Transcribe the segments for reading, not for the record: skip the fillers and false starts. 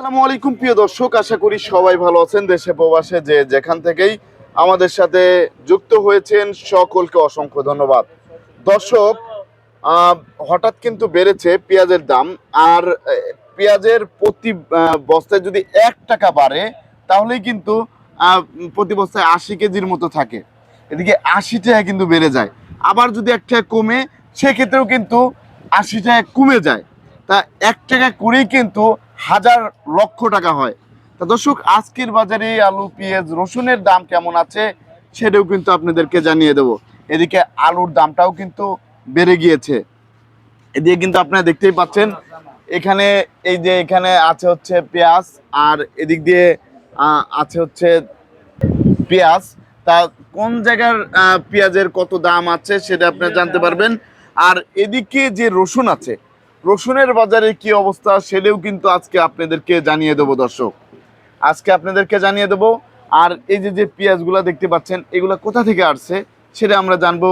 আসসালামু আলাইকুম প্রিয় দর্শক, আশা করি সবাই ভালো আছেন। দেশে প্রবাসে যে যেখান থেকেই আমাদের সাথে যুক্ত হয়েছেন সকলকে অসংখ্য ধন্যবাদ। দর্শক, হঠাৎ কিন্তু বেড়েছে পেঁয়াজের দাম। আর পেঁয়াজের প্রতি বস্তায় যদি 1 টাকা বাড়ে তাহলেই কিন্তু প্রতি বস্তায় 80 কেজির মতো থাকে। এদিকে 80 টাকা কিন্তু বেড়ে যায়। আবার যদি 1 টাকা কমে সেক্ষেত্রেও কিন্তু 80 টাকা কমে যায়। তা 1 টাকা করেই কিন্তু হাজার লক্ষ টাকা হয়। তা দর্শক, আজকের বাজারে আলু, পেঁয়াজ, রসুনের দাম কেমন আছে সেটাও কিন্তু আপনাদেরকে জানিয়ে দেব। এদিকে আলুর দামটাও কিন্তু বেড়ে গিয়েছে। এদিকে কিন্তু আপনারা দেখতেই পাচ্ছেন, এখানে এই যে এখানে আছে হচ্ছে পেঁয়াজ, আর এদিক দিয়ে আছে হচ্ছে পেঁয়াজ। তা কোন জায়গার পেঁয়াজের কত দাম আছে সেটা আপনারা জানতে পারবেন। আর এদিকে যে রসুন আছে, রসুনের বাজারে কি অবস্থা সেটাও কিন্তু আজকে আপনাদেরকে জানিয়ে দেবো দর্শক, আজকে আপনাদেরকে জানিয়ে দেবো। আর এই যে যে পেঁয়াজগুলো দেখতে পাচ্ছেন এগুলো কোথা থেকে আসছে সেটা আমরা জানবো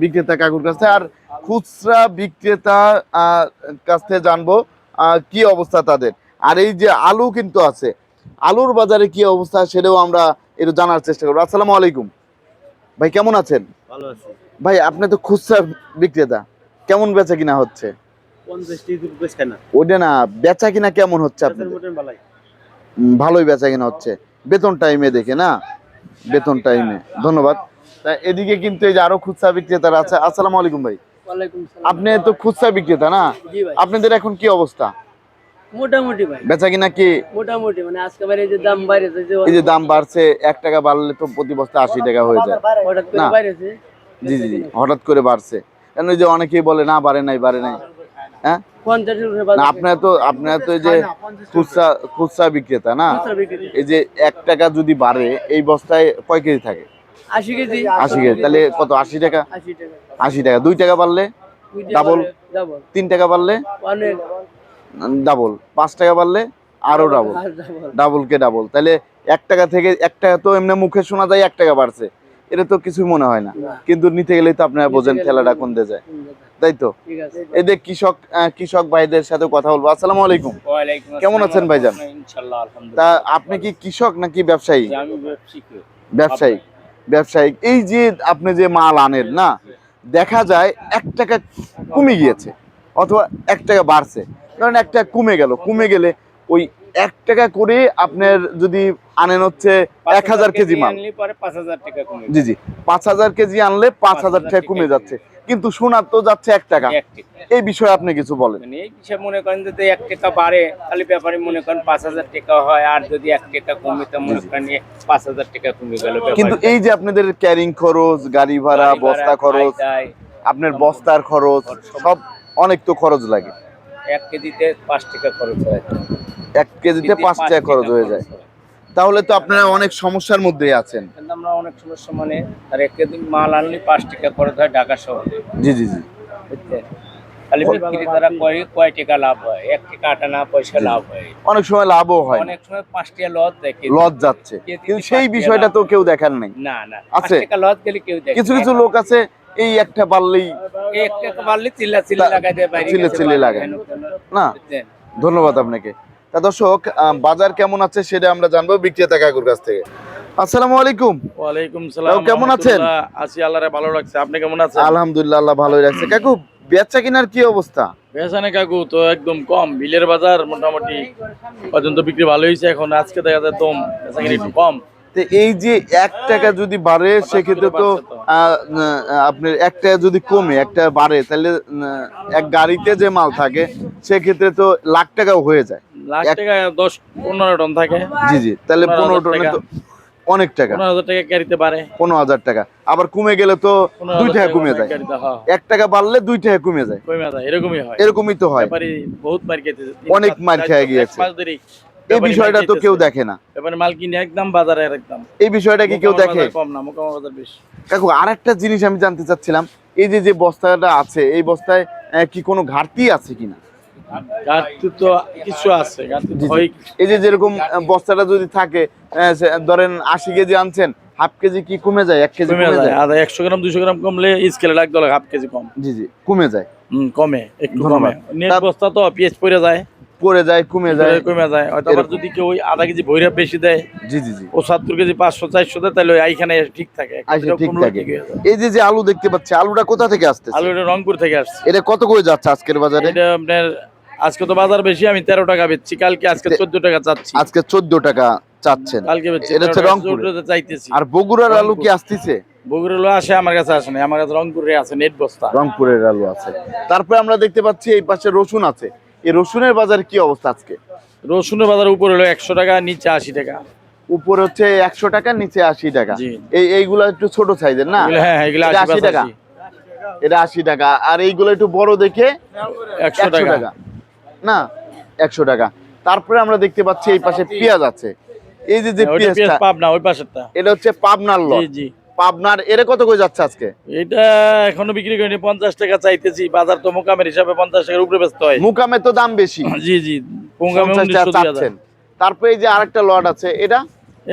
বিক্রেতা কাকুর কাছে। আর খুচরা বিক্রেতা কাছ থেকে জানবো কি অবস্থা তাদের। আর এই যে আলু কিন্তু আছে, আলুর বাজারে কি অবস্থা সেটাও আমরা একটু জানার চেষ্টা করবো। আসসালামু আলাইকুম ভাই, কেমন আছেন? ভালো আছি ভাই, আপনি তো খুচরা বিক্রেতা, কেমন বেচা কিনা হচ্ছে? 50 না ওটা না, বেচা কিনা কেমন হচ্ছে আপনাদের? ভালোই বেচা কিনা হচ্ছে, বেতন টাইমে দেখে না, বেতন টাইমে। ধন্যবাদ। তা এদিকে কিন্তু এই যে আরো খুচরা বিক্রেতারা আছে। আসসালামু আলাইকুম ভাই। ওয়ালাইকুম সালাম। আপনি তো খুচরা বিক্রেতা না? জি ভাই। আপনাদের এখন কি অবস্থা মোটামুটি ভাই, বেচা কিনা? কি মোটামুটি মানে আজকে বাইরে যে দাম বাইরেছে, যে এই যে দাম বাড়ছে, 1 টাকা বাড়লে তো প্রতি বস্তা 80 টাকা হয়ে যায় হঠাৎ করে না? বাইরেছে। জি জি জি, হঠাৎ করে বাড়ছে। কারণ ওই যে অনেকেই বলে না বাড়ে নাই, বাড়ে নাই। হ্যাঁ, 50 এর উপরে না বাজার। আপনারা তো এই যে খুচরা বিক্রেতা না? খুচরা বিক্রি এই যে 1 টাকা যদি বাড়ে এই বস্তায় কয় কেজি থাকে? 80 কেজি। 80 কেজি, তাহলে কত? 80 টাকা। 80 টাকা। 80 টাকা, 2 টাকা বাড়লে ডাবল, ডাবল। 3 টাকা বাড়লে অনেক ডাবল, 5 টাকা বাড়লে আরো double, double. Double K double. তাহলে 1 টাকা থেকে 1 টাকা তো এমনি মুখে শোনা যায় 1 টাকা বাড়ছে, এটা তো কিছুই মনে হয় না। কিন্তু নিতে গেলেই তো আপনারা বোঝেন ঠেলাটা কোন দিয়ে যায়, তাই তো? ঠিক আছে। এদের কৃষক ভাইদের সাথে কথা বলবো। আসসালামু আলাইকুম। ওয়ালাইকুম আসসালাম। কেমন আছেন ভাইজান? ইনশাআল্লাহ আলহামদুলিল্লাহ। তা আপনি কি কৃষক নাকি ব্যবসায়ী? আমি ব্যবসায়িক। ব্যবসায়িক, ব্যবসায়িক। এই যে আপনি যে মাল আনেন না, দেখা যায় 1 টাকা কমে গিয়েছে অথবা 1 টাকা বাড়ছে, কারণ 1 টাকা কমে গেলে ওই 1 টাকা করে আপনার যদি আনেন হচ্ছে 1000 কেজি মাল, আনলে পরে 5000 টাকা কমে। জি জি, 5000 কেজি আনলে 5000 টাকা কমে যাচ্ছে, কিন্তু সোনার তো যাচ্ছে 1 টাকা। এই বিষয়ে আপনি কিছু বলেন। মানে এই বিষয়ে মনে করেন যদি 1 টাকা বাড়ে তাহলে ব্যাপারে মনে করেন 5000 টাকা হয়, আর যদি 1 টাকা কমে তো মনে করেন 5000 টাকা কমে গেল। কিন্তু এই যে আপনাদের ক্যারিং খরচ, গাড়ি ভাড়া, বস্তা খরচ, আপনার বস্তার খরচ, সব অনেক তো খরচ লাগে। 1 কেজিতে 5 টাকা খরচ হয়। 1 কেজিতে 5 টাকা খরচ হয়ে যায়, তাহলে তো আপনারা অনেক সমস্যার মধ্যেই আছেন। কিন্তু আমরা অনেক সমস্যা, মানে আর 1 কেজি মাল আনলে 5 টাকা খরচ হয় ঢাকা শহরে। জি জি জি, বুঝছেন? তাহলে বিক্রেতারা কয় টাকা লাভ হয়? 1 টাকা 8 আনা পয়সা লাভ হয়। অনেক সময় লাভও হয়, অনেক সময় 5 টাকা লস যায়, লস যাচ্ছে, কিন্তু সেই বিষয়টা তো কেউ দেখার নাই। না না, আছে 5 টাকা লস গেলে কেউ দেখে। কিছু লোক আছে, এই একটা পারলেই 1 টাকা বাড়লে চিল্লা লাগাই দেয়, বাইরে চিল্লা লাগায় না। ধন্যবাদ আপনাকে। তা দর্শক, বাজার কেমন আছে সেটা আমরা জানবো বিক্রেতা কাকুর কাছ থেকে। আসসালামু আলাইকুম। ওয়ালাইকুম সালাম। কেমন আছেন? আছি, আল্লাহরে ভালো রাখছে। আপনি কেমন আছেন? আলহামদুলিল্লাহ, আল্লাহ ভালোই রাখছে। কাকু, বেচা কিনার কি অবস্থা? বেচানে কাকু তো একদম কম। বিলের বাজার মোটামুটি পর্যন্ত বিক্রি ভালো হয়েছে, এখন আজকে দেখা যায় দম বেচাকিনি একটু কম। তো এই যে 1 টাকা যদি বাড়ে সেক্ষেত্রে তো আপনার 1 টাকা যদি কমে 1 টাকা বাড়ে, তাহলে এক গাড়িতে যে মাল থাকে সেক্ষেত্রে তো লাখ টাকাও হয়ে যায়। লাখ টাকা 10-15 টন থাকে। জি জি, তাহলে 15 টনে তো অনেক টাকা। 15,000 টাকা গাড়িতে পারে। 15,000 টাকা। আবার কমে গেলে তো 2 টাকা কমে যায়। 1 টাকা বাড়লে 2 টাকা কমে যায়। এরকমই হয়। এরকমই তো হয়। ব্যাপারী বহুত মার খেয়েছে, অনেক মার খেয়ে গিয়েছে। এই বিষয়টা তো কেউ দেখে না। এবারে মাল কিনে একদম বাজারে একদম। এই বিষয়টা কি কেউ দেখে? কম না, মোকামা বাজার বেশি। কাকু, আরেকটা জিনিস আমি জানতে চাচ্ছিলাম, এই যে বস্তাটা আছে এই বস্তায় কি কোনো ঘাটতি আছে কিনা? ঘাটতি তো কিছু আছে, এই যে যেরকম বস্তাটা যদি থাকে, ধরেন 80 কেজি আনছেন, হাফ কেজি কি কমে যায়? 1 কেজি কমে যায়। আর 100 গ্রাম 200 গ্রাম কমলে স্কেলে লাগবে হাফ কেজি কম। জি জি, কমে যায়। কমে একটু কমে। নেট বস্তা তো পেঁয়াজ পড়ে যায়। পড়ে যায়, কমে যায়। কমে যায় হয়তো আবার যদি কেউ ওই আধা কেজি ভৈরব বেশি দেয় জি জি জি, ও 70 কেজি 500 400 দেয় তাহলে ওই এইখানে ঠিক থাকে আচ্ছা ঠিক কমলেও থাকে। ঠিক হয়ে যায়। এই যে যে আলু দেখতে পাচ্ছি, আলুটা কোথা থেকে আসতেছে? আলু এটা রংপুর থেকে আসছে। এটা কত করে যাচ্ছে আজকের বাজারে? এটা আপনার আজকে তো বাজার বেশি, আমি 13 টাকা বেচছি, কালকে আজকে 14 টাকা চাচ্ছি, আজকে 14 টাকা চাচ্ছেন। কালকে বেচছি এটা হচ্ছে 13 টাকা রংপুর। 14 টাকা চাইতেছি। আর বগুড়ার আলু রংপুর। কি আসতেছে? বগুড়ালো আসে, আমার কাছে আসে না, আমার কাছে রংপুরে আছে নেট বস্তা। রংপুরের আলু আছে। তারপরে আমরা দেখতে পাচ্ছি এই পাশে রসুন আছে। এই রসুনের বাজার কি অবস্থা আজকে? রসুনের বাজার উপরে হলো 100 টাকা, নিচে 80 টাকা। উপরে হচ্ছে 100 টাকা, নিচে 80 টাকা। জি। এইগুলা একটু ছোট সাইজের না? এগুলো হ্যাঁ এগুলো এটা 80 80 টাকা। 85 এটা 80 টাকা। আর এইগুলো একটু বড় দেখে 100 টাকা। না, 100 টাকা। তারপরে আমরা দেখতে পাচ্ছি এই পাশে পেঁয়াজ আছে। এই যে যে ওইটা পেঁয়াজ পেঁয়াজটা, পাবনা ওই পাশেরটা। এটা হচ্ছে পাবনার জি লট। জি। পাবনার এর কত করে যাচ্ছে আজকে? এটা এখনো বিক্রি করিনি, 50 টাকা চাইতেছি, বাজার তো মোকামের হিসাবে 50 টাকার উপরে বেচতে হয়। মুকামে তো দাম বেশি, জি জি, মোকামে 50 টাকা 1900 চাচ্ছেন। তারপরে এই যে আরেকটা লট আছে, এটা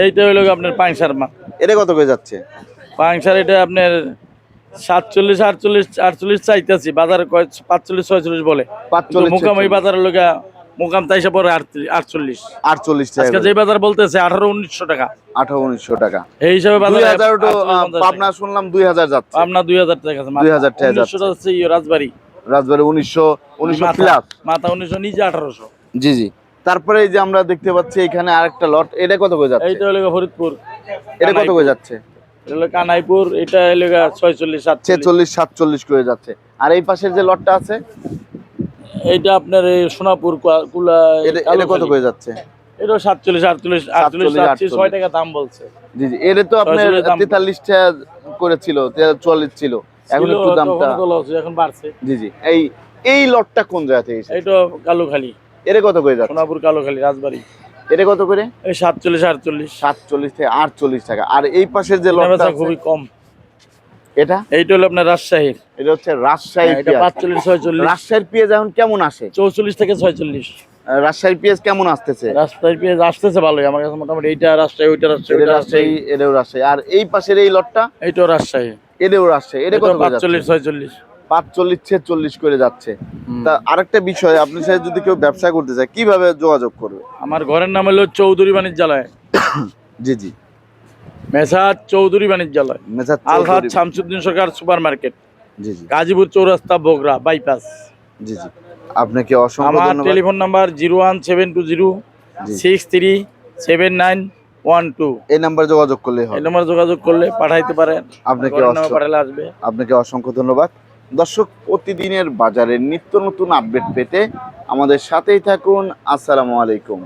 এইটা হলো আপনার পাংশার মা। এটা কত করে যাচ্ছে? পাংশার এটা আপনার 47 48 48 চাইতেছি, বাজার 45 46 বলে। 45 মোকাম এই বাজারের লোক মোকাম তাইসা পরে 48। 48 আজকে টাকা, যে বাজার বলতেছে 1800 টাকা, 1800 টাকা। এই হিসাবে বাজার 2000 তো পাবনা শুনলাম 2000 যাচ্ছে। পাবনা 2000 টাকা আছে, 2000 টাকা 1900 টাকা আছে রাজবাড়ি রাজবাড়ি 1900 প্লাস। মাথা 1900 নিচে 1800। জি জি। তারপরে এই যে আমরা দেখতে পাচ্ছি এখানে আরেকটা লট, এটা কত করে যাচ্ছে? এইটা হলো ফরিদপুর। এটা কত করে যাচ্ছে? এটা হলো কানাইপুর, এটা হলো 46 47। 46 47 করে যাচ্ছে। আর এই পাশের যে লটটা আছে, এইটা আপনার এই সোনাপুর কুলা এটা কত করে যাচ্ছে? এটা 47 48 48 চাচ্ছি, 6 টাকা দাম বলছে। জি জি। এর তো আপনার 46 দাম। 43 টাকা করেছিল, 44 ছিল, এখন একটু দামটা। তখন তো loss, এখন বাড়ছে। জি জি। এই লটটা কোন জায়গা থেকে এসেছে? এইটা কালুখালী, এর কত করে যাচ্ছে? সোনাপুর কালুখালী রাজবাড়ি। এটা কত করে? এই 47 48। 47 থেকে 48 টাকা। আর এই পাশের যে লটটা বেচা আছে, খুবই কম। এটা এইটা হলো আপনার রাজশাহীর, এটা হচ্ছে রাজশাহী এটা পেঁয়াজ। 45 46। রাজশাহীর পেঁয়াজ এখন কেমন আসে? 44 থেকে 46। রাজশাহীর পেঁয়াজ কেমন আসতেছে? রাজশাহীর পেঁয়াজ আসতেছে ভালোই আমার কাছে, মোটামুটি এইটা রাজশাহী, ওইটা রাজশাহী, এটা ওইটা রাজশাহী, রাজশাহী, এটাও রাজশাহী। আর এই পাশের এই লটটা, এইটাও রাজশাহী, এটাও রাজশাহী। এটা এটা কত করে যাচ্ছে? 45 46। 45 46 করে যাচ্ছে। তা আরেকটা বিষয়, আপনার সাথে যদি কেউ ব্যবসা করতে চায় কিভাবে যোগাযোগ করবে? আমার ঘরের নাম হলো চৌধুরী বাণিজ্যালয়, জি জি। মেসাজ চৌধুরী বাণিজ্যালয়, মেসাজ আলহাজ চৌধুরী। শামসুদ্দিন সরকার সুপার মার্কেট, জি জি গাজীপুর চৌরাস্তা, বগুড়া বাইপাস। জি জি। আপনাকে অসংখ্য আমার ধন্যবাদ। টেলিফোন নাম্বার 01720 জি। 637912। এই নাম্বার যোগাযোগ করলেই এই হবে। নাম্বার যোগাযোগ করলে পাঠাইতে পারেন, আপনাকে ঘরের নামে পাঠালে আসবে। আপনাকে অসংখ্য ধন্যবাদ। দর্শক, প্রতিদিনের বাজারের নিত্য নতুন আপডেট পেতে আমাদের সাথেই থাকুন। আসসালামু আলাইকুম।